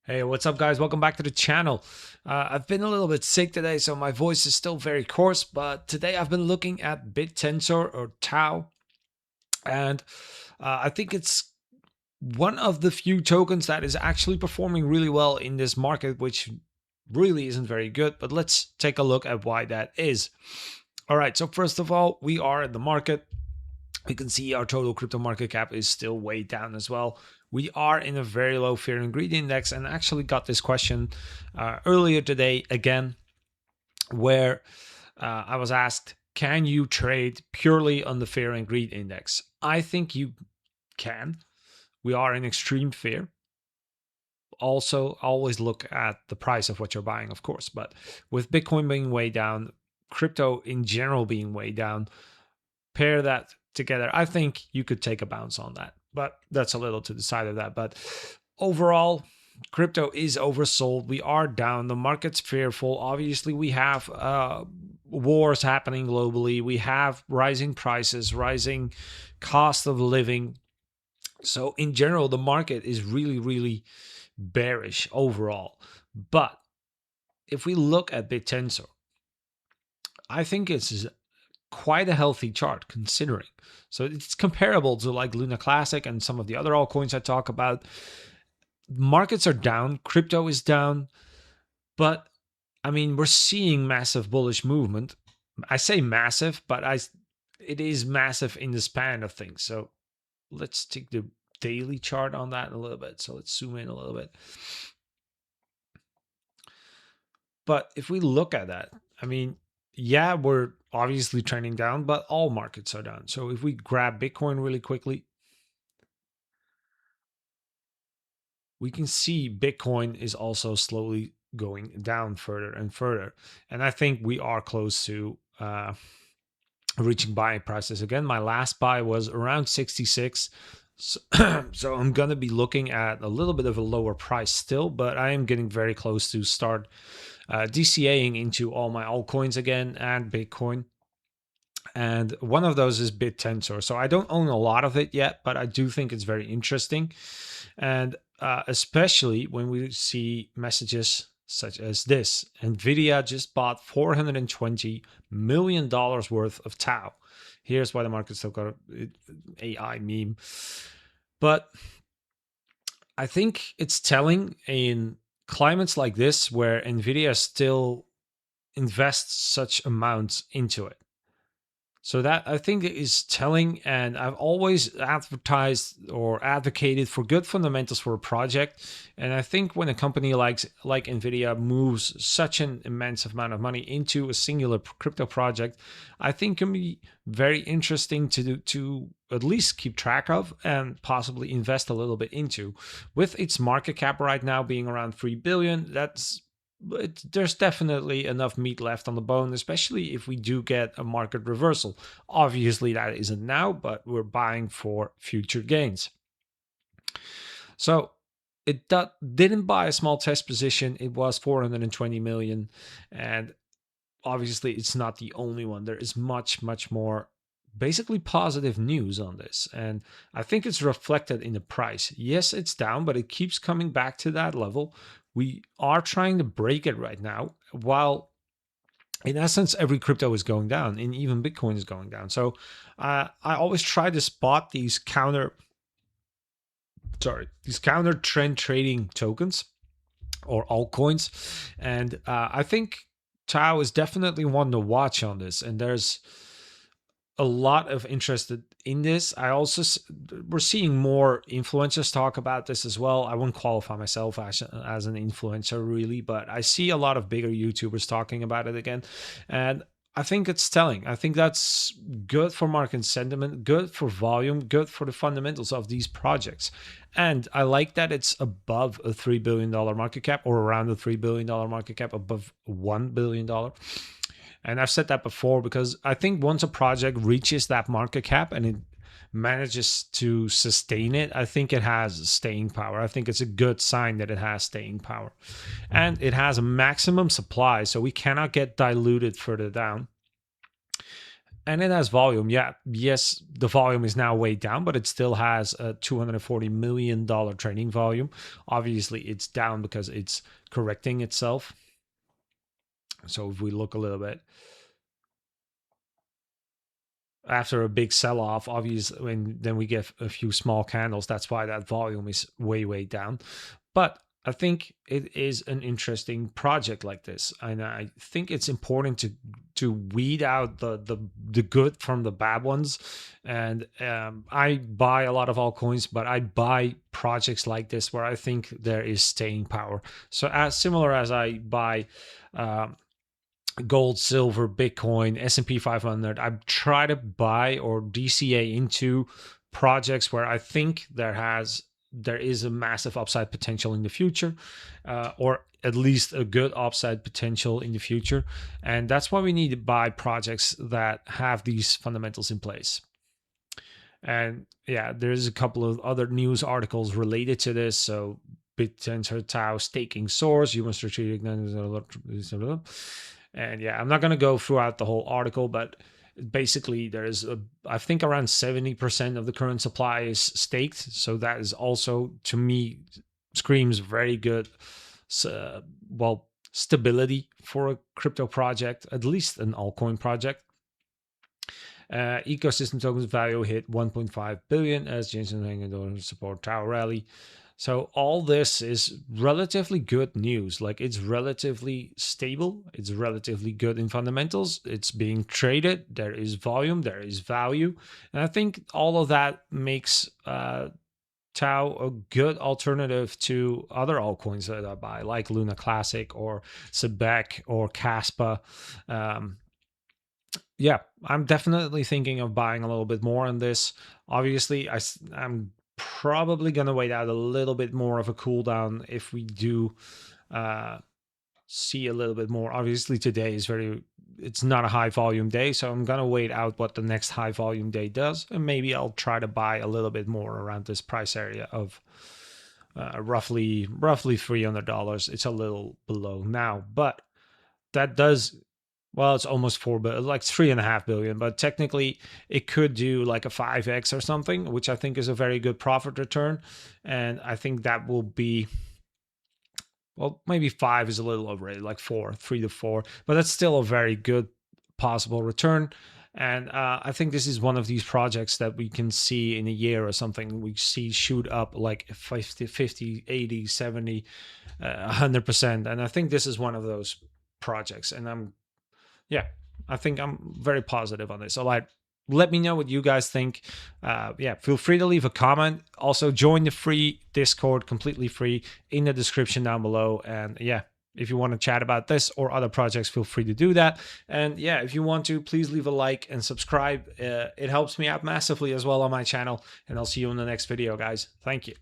Hey, what's up, guys? Welcome back to the channel. I've been a little bit sick today, so my voice is still very coarse, but today I've been looking at Bittensor or TAO, and I think it's one of the few tokens that is actually performing really well in this market, which really isn't very good, but let's take a look at why that is. All right, so first of all, we are in the market. We can see our total crypto market cap is still way down as well. We are in a very low fear and greed index, and actually got this question earlier today again, where I was asked, can you trade purely on the fear and greed index? I think you can. We are in extreme fear. Also, always look at the price of what you're buying, of course, but with Bitcoin being way down, crypto in general being way down, pair that together, I think you could take a bounce on that. But that's a little to the side of that. But overall, crypto is oversold. We are down. The market's fearful. Obviously, we have wars happening globally. We have rising prices, rising cost of living. So in general, the market is really, really bearish overall. But if we look at Bittensor, I think it's quite a healthy chart considering. So it's comparable to like Luna Classic and some of the other altcoins I talk about. Markets are down, crypto is down, but I mean, we're seeing massive bullish movement. I say massive, but it is massive in the span of things. So let's take the daily chart on that a little bit. So let's zoom in a little bit. But if we look at that, I mean, yeah, we're obviously trending down, but all markets are down. So if we grab Bitcoin really quickly, we can see Bitcoin is also slowly going down further and further. And I think we are close to reaching buying prices again. My last buy was around 66. So, so I'm going to be looking at a little bit of a lower price still, but I am getting very close to start DCAing into all my altcoins again and Bitcoin. And one of those is Bittensor. So I don't own a lot of it yet, but I do think it's very interesting. And especially when we see messages such as this: Nvidia just bought $420 million worth of TAO. Here's why the market still got an AI meme. But I think it's telling in climates like this where Nvidia still invests such amounts into it. So that I think is telling, and I've always advertised or advocated for good fundamentals for a project. And I think when a company like Nvidia moves such an immense amount of money into a singular crypto project, I think can be very interesting to at least keep track of and possibly invest a little bit into. With its market cap right now being around 3 billion, there's definitely enough meat left on the bone, especially if we do get a market reversal. Obviously, that isn't now, but we're buying for future gains. So it didn't buy a small test position. It was 420 million. And obviously, it's not the only one. There is much, much more basically positive news on this. And I think it's reflected in the price. Yes, it's down, but it keeps coming back to that level. We are trying to break it right now, while in essence every crypto is going down, and even Bitcoin is going down. So I always try to spot these counter trend trading tokens or altcoins. And I think TAO is definitely one to watch on this, and there's a lot of interest in this. We're seeing more influencers talk about this as well. I wouldn't qualify myself as an influencer really, but I see a lot of bigger YouTubers talking about it again, and I think it's telling. I think that's good for market sentiment, good for volume, good for the fundamentals of these projects. And I like that it's above a $3 billion market cap, or around a $3 billion market cap, above $1 billion. And I've said that before because I think once a project reaches that market cap and it manages to sustain it, I think it has staying power. I think it's a good sign that it has staying power. And it has a maximum supply, so we cannot get diluted further down. And it has volume. Yeah, yes, the volume is now way down, but it still has a $240 million trading volume. Obviously, it's down because it's correcting itself. So if we look a little bit after a big sell-off, obviously, when then we get a few small candles. That's why that volume is way down. But I think it is an interesting project like this, and I think it's important to weed out the good from the bad ones. And I buy a lot of altcoins, but I buy projects like this where I think there is staying power. So as similar as I buy. Gold, silver, Bitcoin, S&P 500. I try to buy or DCA into projects where I think there is a massive upside potential in the future, or at least a good upside potential in the future. And that's why we need to buy projects that have these fundamentals in place. And yeah, there's a couple of other news articles related to this. So Bittensor TAO staking source, human strategic. And yeah, I'm not going to go throughout the whole article, but basically there's I think around 70% of the current supply is staked. So that is also, to me, screams very good, well, stability for a crypto project, at least an altcoin project. Ecosystem tokens value hit 1.5 billion as Jensen Hang support TAO rally. So all this is relatively good news. Like, it's relatively stable. It's relatively good in fundamentals. It's being traded. There is volume. There is value. And I think all of that makes TAO a good alternative to other altcoins that I buy, like Luna Classic or Sebek or Caspa. Yeah, I'm definitely thinking of buying a little bit more on this. Obviously, I'm probably going to wait out a little bit more of a cool down if we do see a little bit more. Obviously, today is it's not a high volume day, so I'm going to wait out what the next high volume day does. And maybe I'll try to buy a little bit more around this price area of roughly $300. It's a little below now, but that does, well, it's almost 4 billion, like 3.5 billion, but technically it could do like a 5x or something, which I think is a very good profit return. And I think that will be, well, maybe 5 is a little overrated, like 4, 3 to 4, but that's still a very good possible return. And I think this is one of these projects that we can see in a year or something. We see shoot up like 50, 80, 70, 100%. And I think this is one of those projects. And yeah, I think I'm very positive on this. So let me know what you guys think. Yeah, feel free to leave a comment. Also, join the free Discord, completely free, in the description down below. And yeah, if you want to chat about this or other projects, feel free to do that. And yeah, if you want to, please leave a like and subscribe. It helps me out massively as well on my channel. And I'll see you in the next video, guys. Thank you.